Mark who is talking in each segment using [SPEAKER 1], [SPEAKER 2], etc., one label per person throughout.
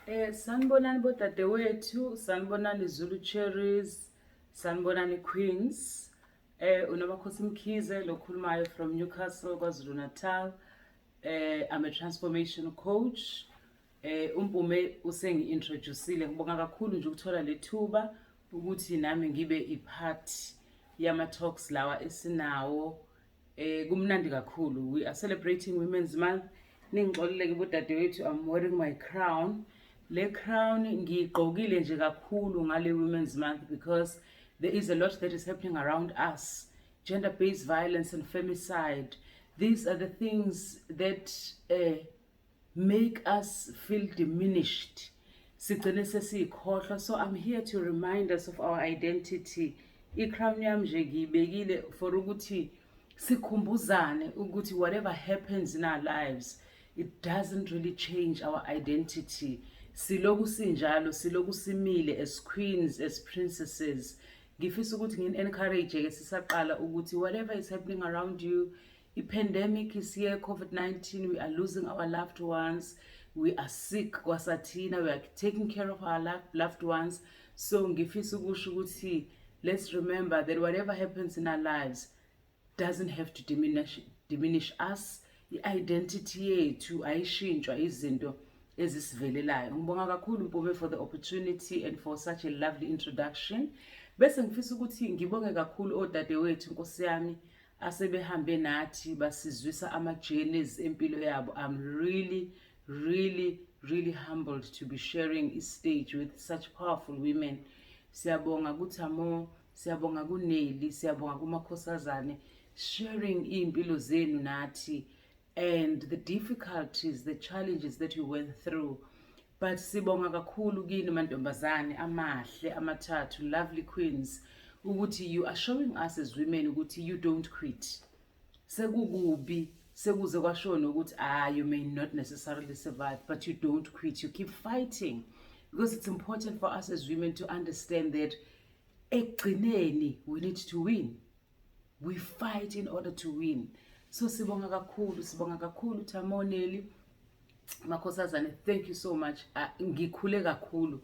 [SPEAKER 1] Sanibonani bodadewethu, sanibonani Zulu Cherries, sanibonani Queens. Unomakhosi Mkhize lo khulumayo from Newcastle, KwaZulu Natal. I'm a transformation coach. Umpume usengi-introduceile, ngibonga kakhulu nje ukuthola le thuba ukuthi nami ngibe ipart yama-talks lawa esinawo. Kumnandi kakhulu. We are celebrating Women's Month. Ningixolile-ke bodadewethu, I'm wearing my crown. Le crown ngiyigqokile nje kakhulu ngale Women's Month because there is a lot that is happening around us. Gender-based violence and femicide. These are the things that make us feel diminished. Sigcine sesiyikhohlwa. So I'm here to remind us of our identity. I-crown yami nje ngiyibekile for ukuthi sikhumbuzane ukuthi whatever happens in our lives, it doesn't really change our identity. Siloku sinjalo, siloku simile as queens, as princesses. Ngifisa ukuthi ngini-encourage-ke sisaqala ukuthi whatever is happening around you, i-pandemic is here, COVID-19, we are losing our loved ones, we are sick kwasathina, we are taking care of our loved ones. So ngifisa ukusho ukuthi let's remember that whatever happens in our lives doesn't have to diminish us. I-identity yethu ayishintshwa izinto ezisivelelayo. Ngibonga kakhulu Mpumi for the opportunity and for such a lovely introduction. Bese ngifisa ukuthi ngibonge kakhulu odadewethu Nkosi yami asebehambe nathi basizwisa ama-journeys empilo yabo. I'm really humbled to be sharing a stage with such powerful women. Siyabonga kuThamo, siyabonga kuNeli, siyabonga kuMakhosazane, sharing impilo zenu nathi and the difficulties, the challenges that you went through. But sibonga kakhulu kini mantombazane amahle amathathu, lovely queens, ukuthi you are showing us as women ukuthi you don't quit. Sekukubi, sekuze kwashona ukuthi you may not necessarily survive, but you don't quit, you keep fighting. Because it's important for us as women to understand that ekugcineni we need to win. We fight in order to win. So sibonga kakhulu Thamo, Neli, Makhosazane, thank you so much. Ngikhule kakhulu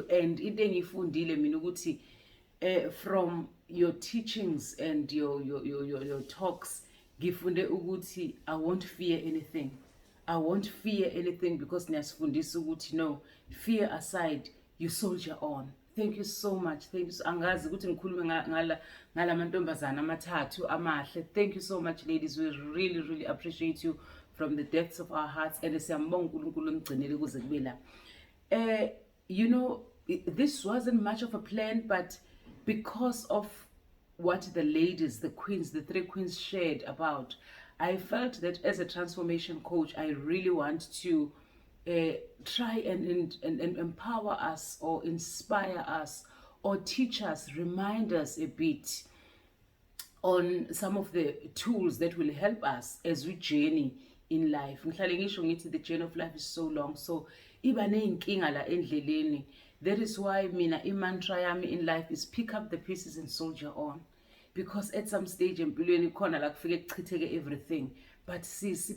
[SPEAKER 1] and into engifundile mina ukuthi from your teachings and your talks ngifunde ukuthi I won't fear anything. I won't fear anything because niyasifundisa ukuthi no, fear aside, you soldier on. Thank you so much. Thank you. Angazi ukuthi ngikhulume ngala mantombazana amathathu amahle. Thank you so much, ladies. We really appreciate you from the depths of our hearts. And siyambonga uNkulunkulu emgcinele kuze kube la. You know, this wasn't much of a plan, but because of what the ladies, the queens, the three queens shared about, I felt that as a transformation coach, I really want to try and empower us or inspire us or teach us, remind us a bit on some of the tools that will help us as we journey in life. Ngihlale ngisho ngithi the journey of life is so long, so iba neyinkinga la endleleni. That is why mina imantra yami in life is pick up the pieces and soldier on. Because at some stage empilweni khona la kufike kuchitheke everything, but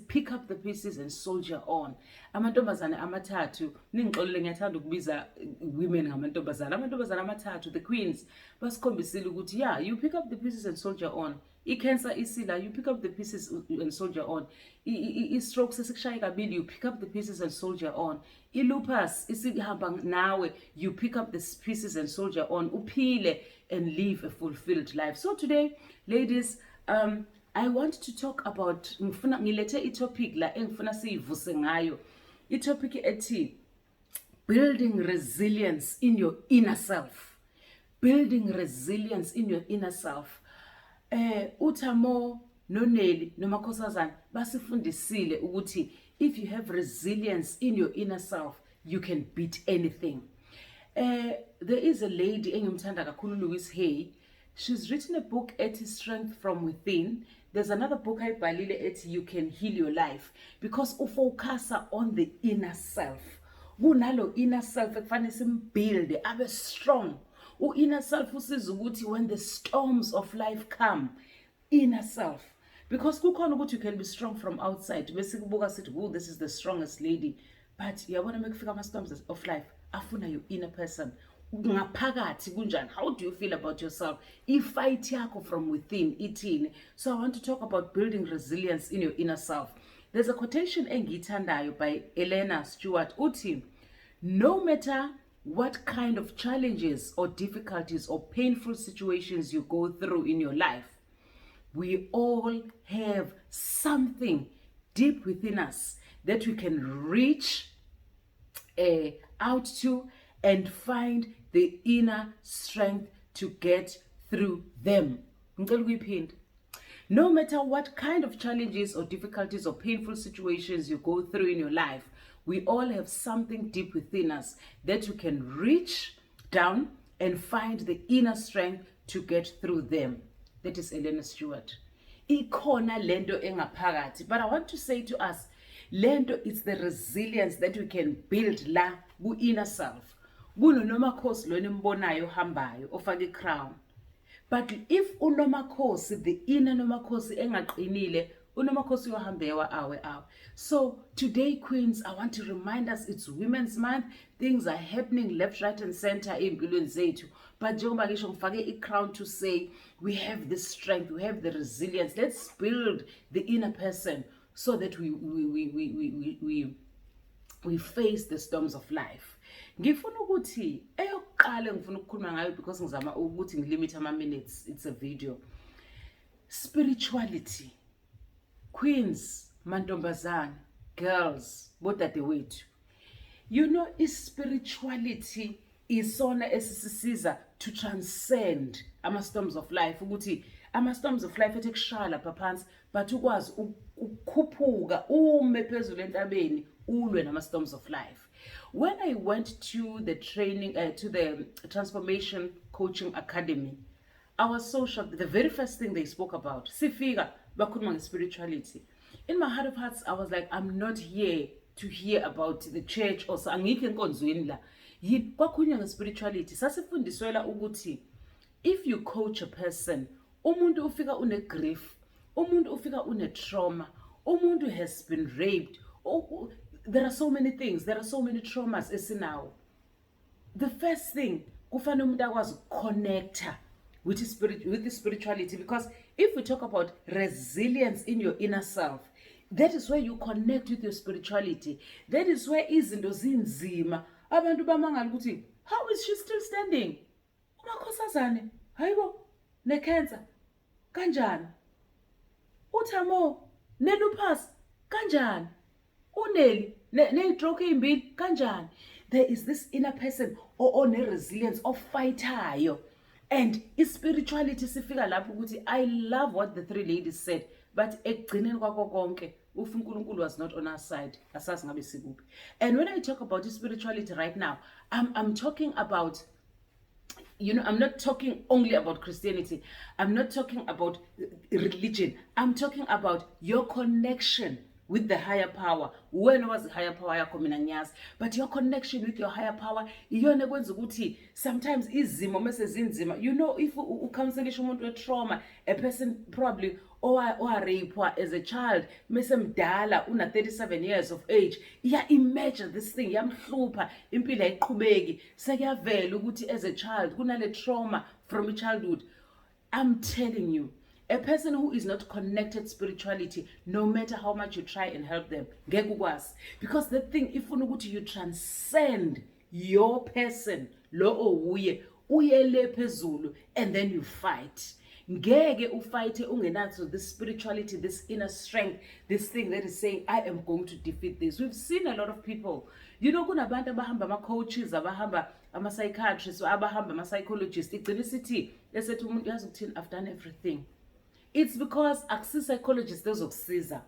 [SPEAKER 1] pick up the pieces and soldier on. Amantombazane amathathu, ningixolele ngiyathanda ukubiza women ngamantombazane. Amantombazane amathathu, the queens, basikhombisile ukuthi yeah, you pick up the pieces and soldier on. I-cancer isila, you pick up the pieces and soldier on. I-stroke sesikushaye kabili, you pick up the pieces and soldier on. I-lupus isihamba nawe, you pick up the pieces and soldier on. Uphile and live a fulfilled life. So today, ladies, I want to talk about, ngilethe i-topic la engifuna siyivuse ngayo. I-topic ethi building resilience in your inner self. Building resilience in your inner self. uThamo noNeli noMakhosazane basifundisile ukuthi if you have resilience in your inner self, you can beat anything. There is a lady engimthanda kakhulu, Louise Hay. She's written a book ethi Strength from Within. There's another book ayibhalile ethi You Can Heal Your Life, because ufocusa on the inner self. Kunalo inner self ekufanele simbuild abe strong. U-inner self usiza ukuthi when the storms of life come, inner self. Because kukhona ukuthi you can be strong from outside. Bese kubuka sithi, oh, this is the strongest lady. but yabona mekufika ama-storms of life afuna your inner person ngaphakathi kunjani. How do you feel about yourself? Ifight yakho from within ithini? So I want to talk about building resilience in your inner self. There's a quotation engiyithandayo by Elena Stewart uthi, no matter what kind of challenges or difficulties or painful situations you go through in your life, we all have something deep within us that we can reach out to and find the inner strength to get through them. No matter what kind of challenges or difficulties or painful situations you go through in your life, we all have something deep within us that you can reach down and find the inner strength to get through them. That is Elena Stewart. Ikhona lento engaphakathi. But I want to say to us, lento is the resilience that we can build la ku-inner self. Kunomakhosi lona imbonayo ohambayo ofaka i-crown. But if unomakhosi, the inner nomakhosi engaqinile, unomakhosi yohambewa awe. So today, Queens, I want to remind us it's Women's Month. Things are happening left, right, and center empilweni zethu. But njengoba ngisho ngifake i-crown to say we have the strength, we have the resilience. Let's build the inner person so that we face the storms of life. Ngifuna ukuthi eyokuqala ngifuna ukukhuluma ngayo because ngizama ukuthi ngilimit ama-minutes, it's a video. Spirituality. Queens, mantombazana, girls, bodadewethu. You know, spirituality is sona esisisiza to transcend ama-storms of life. Ukuthi ama-storms of life ethe kushala phansi, but ukwazi ukukhuphuka ume phezulu entabeni ulwe nama-storms of life. When I went to the training, to the Transformation Coaching Academy, I was so shocked. The very first thing they spoke about, sifika bakhuluma spirituality. In my heart of hearts, I was like, I'm not here to hear about the church or angikho enkonzweni la. Kwakhulunywa nge-spirituality. Sasifundiswela ukuthi if you coach a person, umuntu ufika une-grief, umuntu ufika une-trauma, umuntu has been raped, there are so many things, there are so many traumas esinawo. The first thing, kufanele umuntu akwazi ukuconnecta with the spirituality, because if we talk about resilience in your inner self, that is where you connect with your spirituality. That is where izinto zinzima abantu bamangala ukuthi how is she still standing? Umakhosazane, hayibo, ne-cancer, kanjani? Uthamo, ne-lupus, kanjani? Uneli, ne-stroke ezimbili, kanjani? There is this inner person or ne-resilience of fightayo. And spirituality sifika lapho ukuthi I love what the three ladies said, but ekugcineni kwakho konke uNkulunkulu was not on our side. Asazi ngabe sikuphi. And when I talk about spirituality right now, I'm talking about, you know, I'm not talking only about Christianity. I'm not talking about religion. I'm talking about your connection with the higher power. When was the higher power yakho mina ngiyazi, but your connection with your higher power iyona ekwenza ukuthi sometimes izimo mase zinzima. You know, if ucounselisha umuntu we-trauma, a person probably owaraped as a child, mase mdala una 37 years of age, imagine this thing yamhlupha, impilo ayiqhubeki, sekuyavela ukuthi as a child kunale trauma from childhood. I'm telling you, a person who is not connected spirituality, no matter how much you try and help them, because the thing, if you transcend your person, lo uye le phezulu, and then you fight. Ngeke ufight ungenazo this spirituality, this inner strength, this thing that is saying, I am going to defeat this. We've seen a lot of people. You know, kunabantu abahamba ama-coaches, abahamba ama-psychiatrists, abahamba ama-psychologists. Igcina isithi esethi umuntu yazi ukuthini, I've done everything. It's because akusi-psychologists ezokusiza,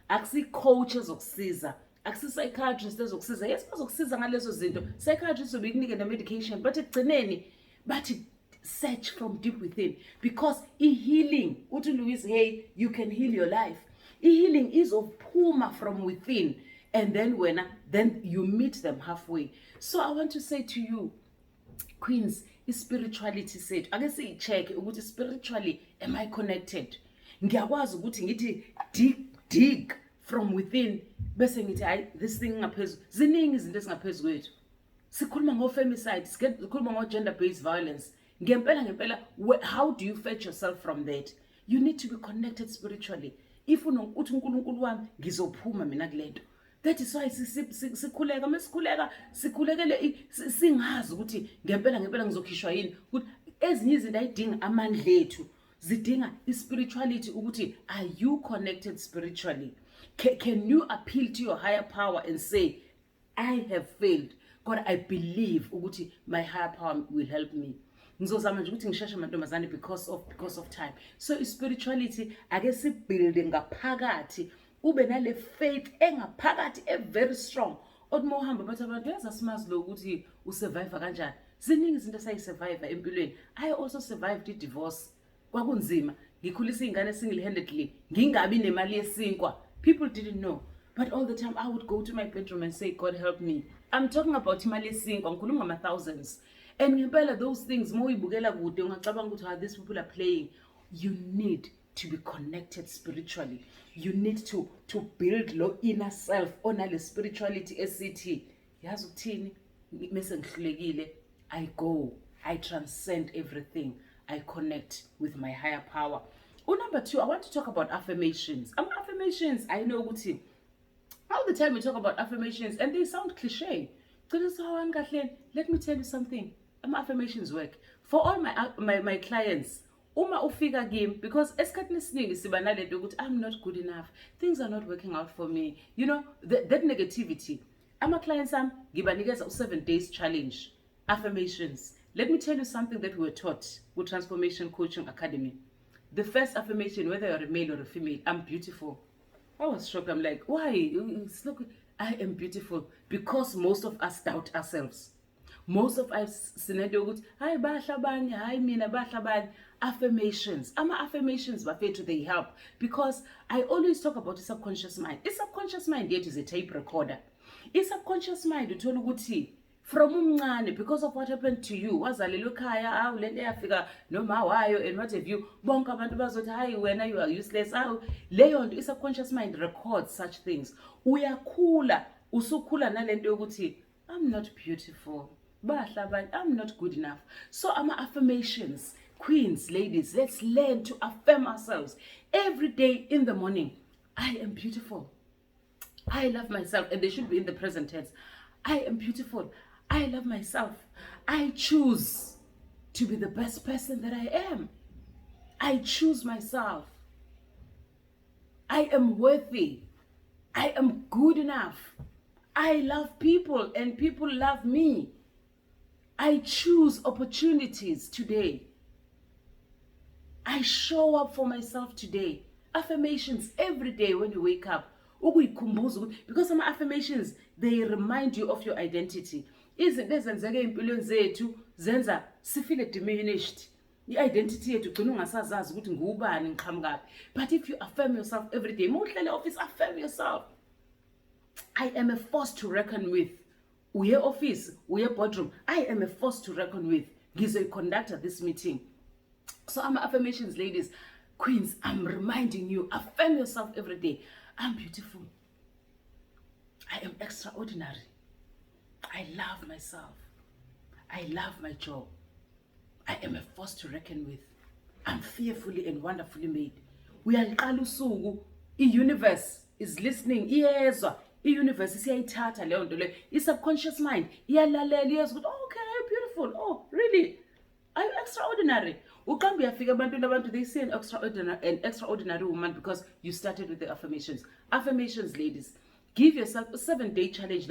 [SPEAKER 1] akusi-coach ezokusiza, akusi-psychiatrists ezokusiza. Yes, bazokusiza ngalezo zinto. Psychiatrists will be kunike ne-medication, but ekugcineni bathi search from deep within, because healing, uthi Louise Hay, you can heal your life. Healing is of puma from within, and then you meet them halfway. So I want to say to you, Queens, spirituality said, ake siyi-check ukuthi spiritually am I connected? Ngiyakwazi ukuthi ngithi dig from within bese ngithi hayi this thing ngaphezulu ziningi izinto esingaphezulu kwethu sikhuluma ngo-femicide sikhuluma ngo-gender based violence ngempela how do you fetch yourself from that? You need to be connected spiritually. If uthi uNkulunkulu wami ngizophuma mina kulento. That is why sikhuleka masikhuleka sikhulekele singazi ukuthi ngempela ngizokhishwa yini ukuthi ezinye izinto ayidinga amandla ethu zidinga ispirituality ukuthi are you connected spiritually? Can you appeal to your higher power and say I have failed, God I believe ukuthi my higher power will help me. Ngizozama nje ukuthi ngisheshe amantombazane because of time. So spirituality ake sibuilde ngaphakathi ube nale faith engaphakathi very strong. Odimo uhamba bathi abantu yaza simazi lo ukuthi usurvive kanjani. Ziningi izinto sayisurvive empilweni. I also survived the divorce. Kwakunzima. Ngikhulisa izingane single-handedly. Ngingabi nemali yesinkwa. People didn't know. But all the time I would go to my bedroom and say, God help me. I'm talking about imali yesinkwa. Ngikhuluma ngama-thousands. And ngempela those things mo uyibukela kude ungacabanga ukuthi how these people are playing. You need to be connected spiritually. You need to build lo inner self onale spirituality esithi yazi ukuthini mase ngihlulekile I go, I transcend everything, I connect with my higher power. Number 2, I want to talk about affirmations. Affirmations, I know ukuthi all the time we talk about affirmations and they sound cliche. Let me tell you something. Affirmations work for all my clients. Uma ufika game because esikhathini esiningi siba nalento ukuthi I'm not good enough, things are not working out for me, you know, that negativity. Clients ngibanikeza 7 days challenge affirmations. Let me tell you something that we were taught with Transformation Coaching Academy. The first affirmation, whether you're a male or a female, I'm beautiful. I was shocked. I'm like, why? Look, I am beautiful, because most of us doubt ourselves. Most of us sinento ukuthi hayi bahla banye hayi mina bahla banye. Affirmations. Affirmations bafethu they help because I always talk about the subconscious mind. The subconscious mind yet is a tape recorder. The subconscious mind uthola ukuthi from umncane because of what happened to you wazalelwa ekhaya lento yafika noma wayo and what have you bonke abantu bazothi hayi wena you are useless leyo nto i-subconscious mind records such things. Uyakhula usukhula nalento yokuthi I'm not beautiful. I'm not good enough. So affirmations, queens, ladies, let's learn to affirm ourselves every day in the morning. I am beautiful. I love myself, and they should be in the present tense. I am beautiful. I love myself. I choose to be the best person that I am. I choose myself. I am worthy. I am good enough. I love people and people love me. I choose opportunities today. I show up for myself today. Affirmations every day when you wake up. Because some affirmations, they remind you of your identity. Izinto ezenzeke empilweni zethu zenza sifile diminished. I-identity yethu ugcina ungasazazi ukuthi ngubani ngiqhamukaphi. But if you affirm yourself every day, mawuhlele office, affirm yourself. I am a force to reckon with. Uye office, uye boardroom. I am a force to reckon with. Ngizoyi conductor this meeting. So affirmations, ladies, queens, I'm reminding you, affirm yourself every day. I'm beautiful. I am extraordinary. I love myself. I love my job. I am a force to reckon with. I'm fearfully and wonderfully made. Uyaliqala usuku, i-universe is listening. Iyezwa, i-universe isiyayithatha leyo nto leyo. I-subconscious mind iyalalela iyezwa ukuthi okay, you're beautiful. Oh, really? Are you extraordinary? Uqamba uyafika abantu they see an extraordinary woman because you started with the affirmations. Affirmations, ladies. Give yourself a 7-day challenge.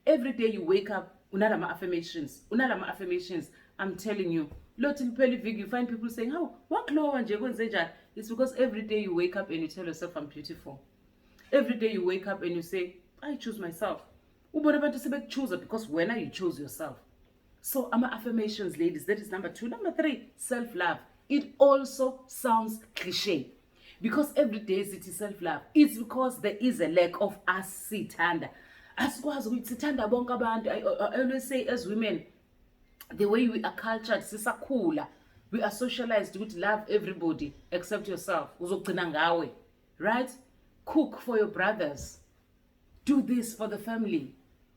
[SPEAKER 1] Every day you wake up, unalama affirmations. I'm telling you. You find people saying, "How? What lower nje?" It's because every day you wake up and you tell yourself, "I'm beautiful." Every day you wake up and you say, "I choose myself." Choose because when you choose yourself. So affirmations, ladies, that is number 2. Number 3, self-love. It also sounds cliche because every day it is self-love. It's because there is a lack of us sithanda. Asikwazi ukuthi sithanda bonke abantu. I always say as women, the way we are cultured, sisakhula, we are socialized to love everybody except yourself. Uzogcina ngawe, right? Cook for your brothers. Do this for the family.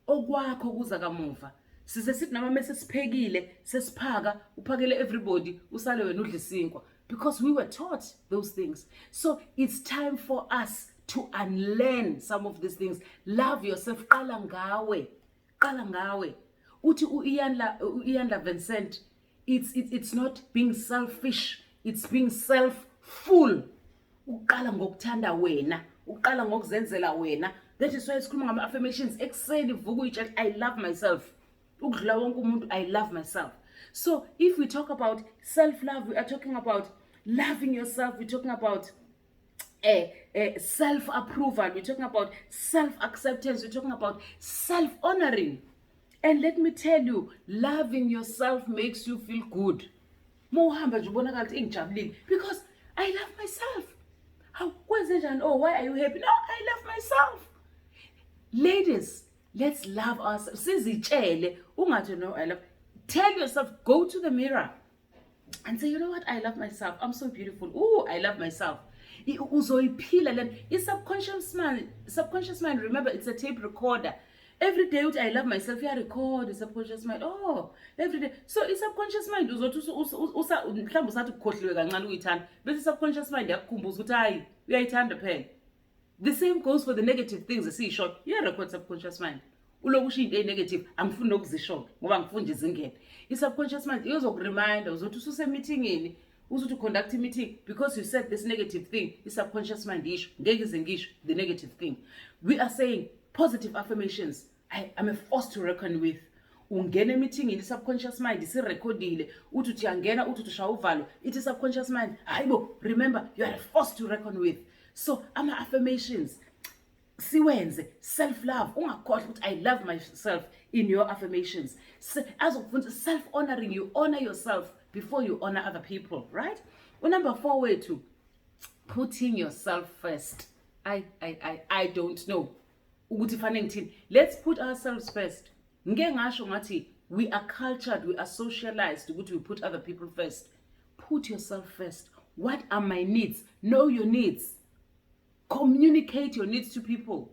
[SPEAKER 1] Okwakho kuza kamuva. Size sithi nama mase siphekile, sesiphaka, uphakele everybody, usale wena udle isinkwa. Because we were taught those things. So it's time for us to unlearn some of these things. Love yourself. Qala ngawe. Qala ngawe. Uthi uIyandla Vincent, it's not being selfish. It's being self-full. Uqala ngokuthanda wena. Uqala ngokuzenzela wena. That is why sikhuluma ngama affirmations. Ekuseni vuka uyitshela I love myself. Ukudla wonke umuntu I love myself. So if we talk about self-love, we are talking about loving yourself. We're talking about self-approval. We're talking about self-acceptance. We're talking about self-honoring. And let me tell you, loving yourself makes you feel good. Because I love myself. Oh, why are you happy? No, I love myself. Ladies, let's love ourselves. No, I love. Tell yourself, go to the mirror and say, you know what? I love myself. I'm so beautiful. Oh, I love myself. Subconscious mind, remember, it's a tape recorder. Every day I love myself, I record the subconscious mind. Oh, every day. So it's subconscious mind. Subconscious mind. The same goes for the negative things. I see short. You record subconscious mind. Negative. I'm full of the shock. It's subconscious mind. You also remind us to meeting in. Also to conduct a meeting because you said this negative thing. It's subconscious mind issue. The negative thing. We are saying positive affirmations. I am a force to reckon with. Ungena meeting in the subconscious mind. It's recordile. Ututi angena ututusha uvalo. It is subconscious mind. Aibo, remember, you are a force to reckon with. So, ama affirmations. Siwenze self-love. I love myself in your affirmations. As of self-honoring, you honor yourself before you honor other people, right? Well, number 4 way to putting yourself first. I don't know. Let's put ourselves first. We are cultured, we are socialized to put other people first. Put yourself first. What are my needs? Know your needs. Communicate your needs to people.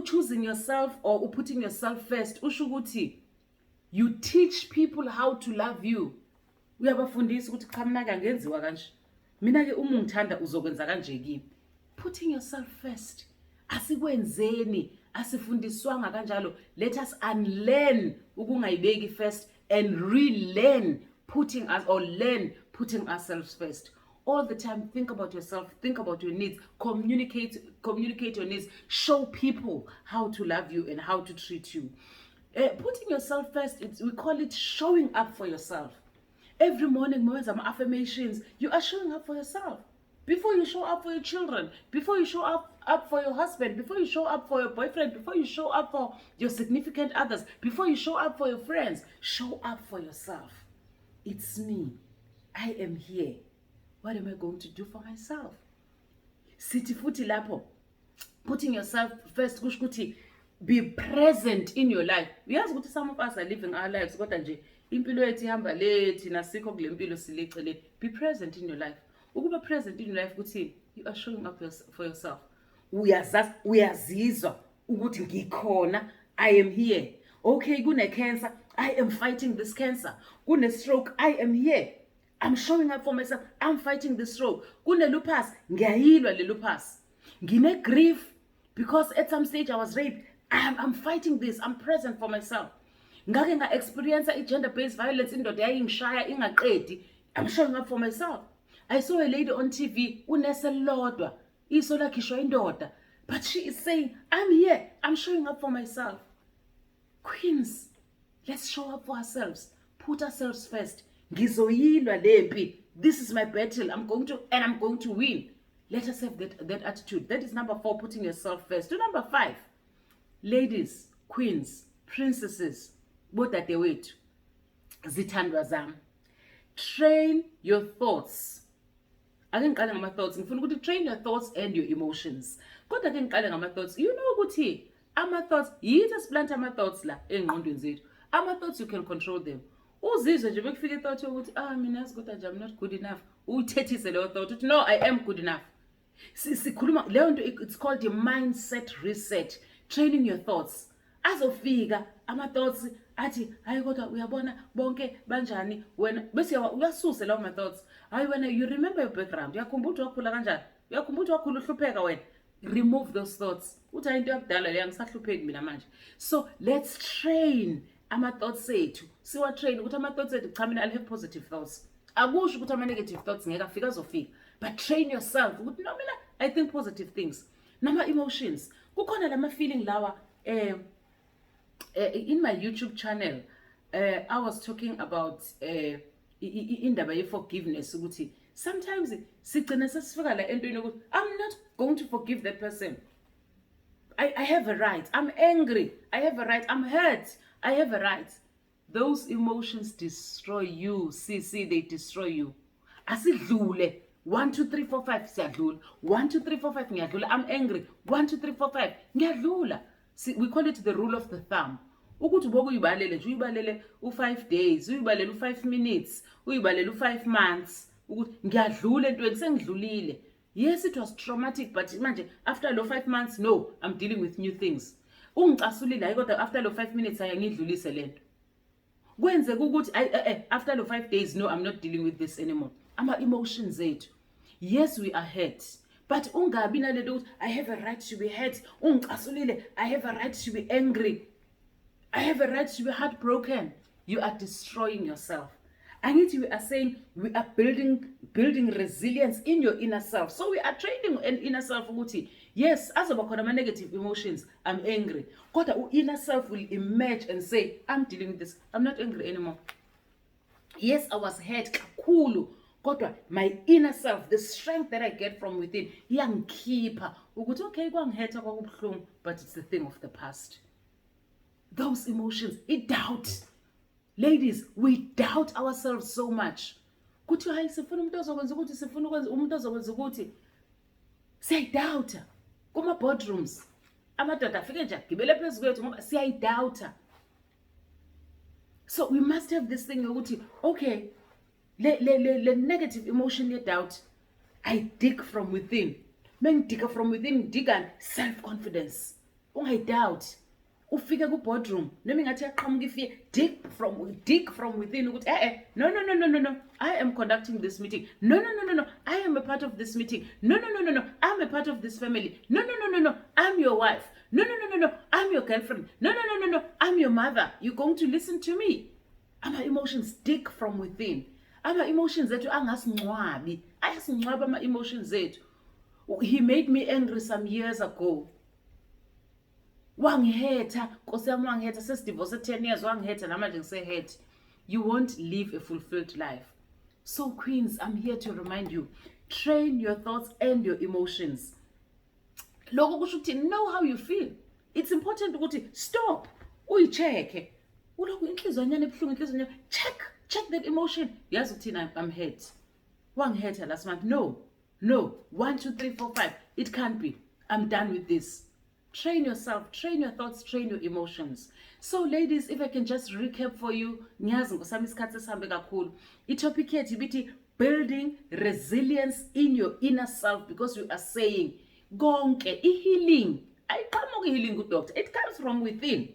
[SPEAKER 1] Choosing yourself or putting yourself first. You teach people how to love you. Uyabafundisa ukuthi khamna kangenziwa kanje. Mina ke uma ungithanda uzokwenza kanje kimi. Putting yourself first. Asikwenzeni, asifundiswanga kanjalo. Let us unlearn ukungayibeki first and relearn learn putting ourselves first. All the time, think about yourself, think about your needs, communicate your needs, show people how to love you and how to treat you. Putting yourself first, we call it showing up for yourself. Every morning, affirmations, you are showing up for yourself. Before you show up for your children, before you show up for your husband, before you show up for your boyfriend, before you show up for your significant others, before you show up for your friends, show up for yourself. It's me. I am here. What am I going to do for myself? Sithi futhi lapho. Putting yourself first, kushukuthi be present in your life. Uyazi ukuthi some of us are living our lives kodwa nje impilo yethu ihamba lethi nasikho kule mpilo silecele. Be present in your life. Ukuba present in your life kuthi you are showing up for yourself. Uyazizwa ukuthi ngikhona, I am here. Okay, kune cancer, I am fighting this cancer. Kune stroke, I am here. I'm showing up for myself. I'm fighting this stroke. Kune lupus, ngiyayilwa le lupus. Ngine grief because at some stage I was raped. I'm fighting this. I'm present for myself. Ngake nga experience gender-based violence indoda yayingishaya ingaqedi. I'm showing up for myself. I saw a lady on TV, unese lodwa, iso lakhishwa indoda, but she is saying, I'm here. I'm showing up for myself. Queens, let's show up for ourselves. Put ourselves first. Ngizoyilwa lempi. This is my battle. I'm going to win. Let us have that attitude. That is number 4, putting yourself first. To number 5, ladies, queens, princesses, bodadewethu, zithandwa zami. Train your thoughts. Ake ngiqale ngama thoughts. Ngifuna ukuthi train your thoughts and your emotions. Kodwa ke ngiqale ngama thoughts. You know ukuthi ama thoughts, yithi siplant ama thoughts la engqondweni zethu. Ama thoughts you can control them. Uzizwe nje bekufika ithought ukuthi mina yazi kodwa nje I'm not good enough. Uthethise leyo thought uthi no, I am good enough. sikhuluma leyo nto, it's called a mindset reset, training your thoughts. Azofika ama-thoughts athi hayi kodwa uyabona bonke banjani wena, bese uyasuse lawo ma-thoughts. Hayi wena, you remember your background, uyakhumbula ukuthi wakhula kanjani, uyakhumbula ukuthi wakhula uhlupheka wena. Remove those thoughts. Uthi hayi into yakudala leyo, angisahlupheki mina manje. So let's train ama-thoughts ethu, siwa-train ukuthi ama-thoughts ethu cha mina I'll have positive thoughts. Akusho ukuthi ama-negative thoughts ngeke afika, azofika, but train yourself ukuthi no mina I think positive things. Nama-emotions, kukhona lama-feeling lawa. In my YouTube channel, I was talking about indaba ye-forgiveness, ukuthi sometimes sigcina sesifika la entweni ukuthi I'm not going to forgive that person. I have a right. I'm angry. I have a right. I'm hurt. I have a right. Those emotions destroy you. See, they destroy you. Asidlule. 1, 2, 3, 4, 5 siyadlula. 1, 2, 3, 4, 5 ngiyadlula. I'm angry. 1, 2, 3, 4, 5 ngiyadlula. See, we call it the rule of the thumb. Ukuthi boku uyibalele nje, uyibalele u5 days, uyibalele u5 minutes, uyibalele u5 months, ukuthi ngiyadlula entweni, sengidlulile. Yes, it was traumatic, but manje after lo 5 months, no, I'm dealing with new things. Ungicasulile hayi kodwa after lo 5 minutes ayangidlulise lento. Kwenzeka ukuthi after lo 5 days, no, I'm not dealing with this anymore. Ama emotions ethu. Yes, we are hurt. But ungabi nalento ukuthi I have a right to be hurt. Ungicasulile, I have a right to be angry. I have a right to be heartbroken. You are destroying yourself. Angithi we are saying we are building resilience in your inner self. So we are training an inner self ukuthi yes, azoba khona ama-negative emotions, I'm angry. Kodwa inner self will emerge and say, I'm dealing with this. I'm not angry anymore. Yes, I was hurt kakhulu. Kodwa my inner self, the strength that I get from within, iyangikhipha ukuthi okay, kwangihurta kwakubuhlungu, but it's the thing of the past. Those emotions, doubt. Ladies, we doubt ourselves so much. Kuthi hayi sifuna umuntu ozokwenza ukuthi, sifuna ukwenza umuntu ozokwenza ukuthi. Siyayidoubt. Kuma boardrooms, amadoda afike nje agibele phezu kwethu ngoba siyayidoubt. So we must have this thing ukuthi okay, le negative emotion ye doubt, I dig from within. Mengidiga from within, ngidika self-confidence. Ungayidoubt. Ufike ku boardroom noma ngathi yaqhamuka ifike, dig from within ukuthi no, I am conducting this meeting. No, I am a part of this meeting. No, I'm a part of this family. No, I'm your wife. No, I'm your girlfriend. No, I'm your mother. You're going to listen to me. Ama emotions dig from within. Ama emotions zethu angasingcwabi, ayasingcwaba ama emotions zethu. He made me angry some years ago. Wangiheta, Nkosi yami wangiheta, sesidivorce 10 years, wangiheta namanje ngiseheta. You won't live a fulfilled life. So queens, I'm here to remind you, train your thoughts and your emotions. Lokho kusho ukuthi know how you feel. It's important ukuthi stop, uyicheke. Ulokhu inhliziyo yanyana ebuhlungu, inhliziyo yanyana, check that emotion. Yazi ukuthi I'm hurt. Wangiheta last month. No. 1, 2, 3, 4, 5. It can't be. I'm done with this. Train yourself, train your thoughts, train your emotions. So ladies, if I can just recap for you, ngiyazi ngosami isikhathi sihambe kakhulu. Itopic yethu ibithi building resilience in your inner self, because we are saying konke healing, ayiqhamuki healing kudoctor, it comes from within.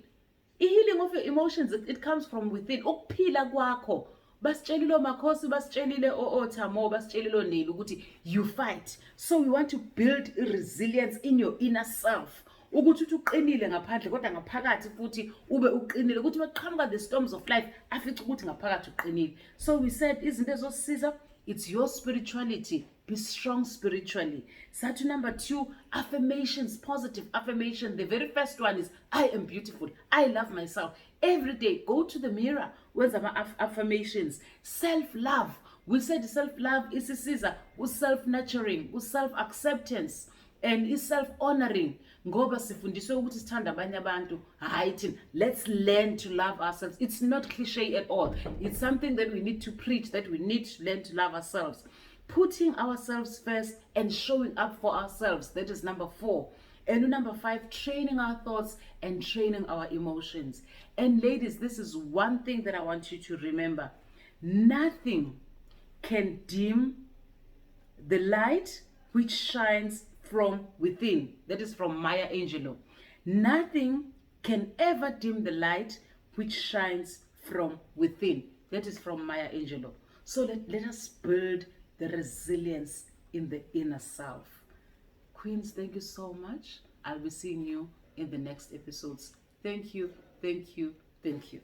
[SPEAKER 1] Healing of your emotions, it comes from within. Ukuphila kwakho, basitshelile omakhosi, basitshelile oThamo, basitshelile oneli ukuthi you fight. So we want to build resilience in your inner self. Ukuthi uqinile ngaphandle kodwa ngaphakathi futhi ube uqinile, ukuthi baqhamuka the storms of life afice ukuthi ngaphakathi uqinile. So we said izinto ezosisiza, it's your spirituality. Be strong spiritually. Sathi number 2, affirmations, positive affirmation. The very first one is I am beautiful. I love myself. Every day go to the mirror. Where's our affirmations? Self-love. We said self-love is isiza self-nurturing, self-acceptance, and is self-honoring. Ngoba sifundiswe ukuthi sithanda abanye abantu, hayi thina. Let's learn to love ourselves. It's not cliche at all. It's something that we need to preach, that we need to learn to love ourselves. Putting ourselves first and showing up for ourselves. That is number 4. And number 5, training our thoughts and training our emotions. And ladies, this is one thing that I want you to remember. Nothing can dim the light which shines from within. That is from Maya Angelou. Nothing can ever dim the light which shines from within. That is from Maya Angelou. So let us build the resilience in the inner self. Queens, thank you so much. I'll be seeing you in the next episodes. Thank you, thank you, thank you.